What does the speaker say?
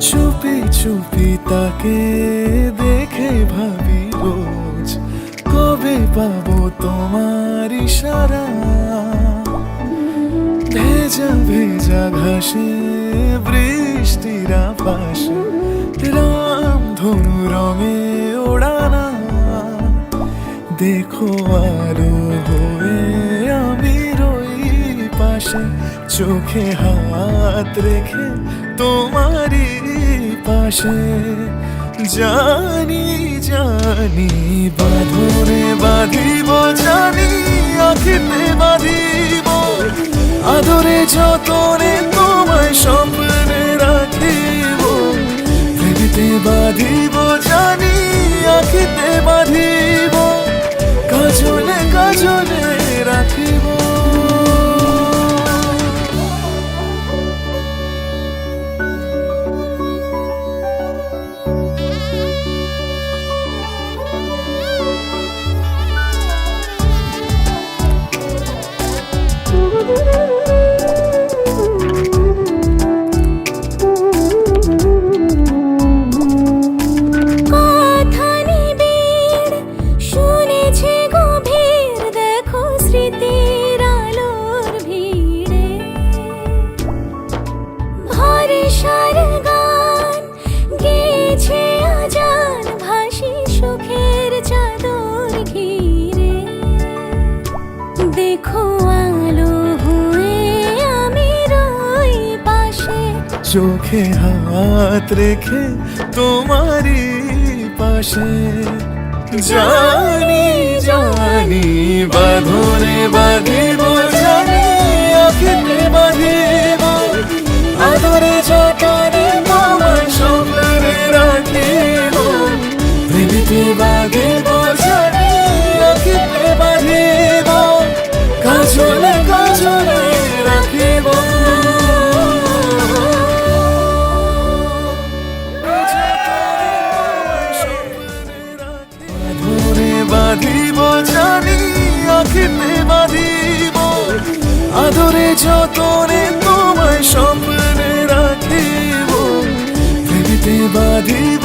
চুপি চুপি তাকে দেখে ভাবি রোজ, কবে পাবো তোমার ইশারা। ভেজা ভেজা ঘাসে বৃষ্টির আভাসে রামধনু রঙে ওড়ানা। দেখো আলো হয়ে আমি রই পাশে, চোখে হাত রেখে তোমারই পাশে। জানি জানি বাঁধনে বাঁধিব, জানি আখিতে বাঁধিব, আদরে যতনে তোমায় স্বপ্নে রাখিব। প্রেমেতে বাঁধিব, জানি আখিতে বাঁধিব, কাজলে কাজলে রাখিব। চোখে হাত রেখে তোমারই পাশে। জানি জানি বাঁধনে বাঁধিব, জানি আখিতে বাঁধিব, আদরে যতনে তোমায় স্বপ্নে রাখিব। প্রেমেতে বাঁধিব, জানি আখিতে বাঁধিব, কাজলে কাজলে রাখিব। বাঁধিব, জানি আখিতে বাঁধিব, আদরে যতনে তোমায় স্বপ্নে রাখিব। প্রেমেতে বাঁধিব,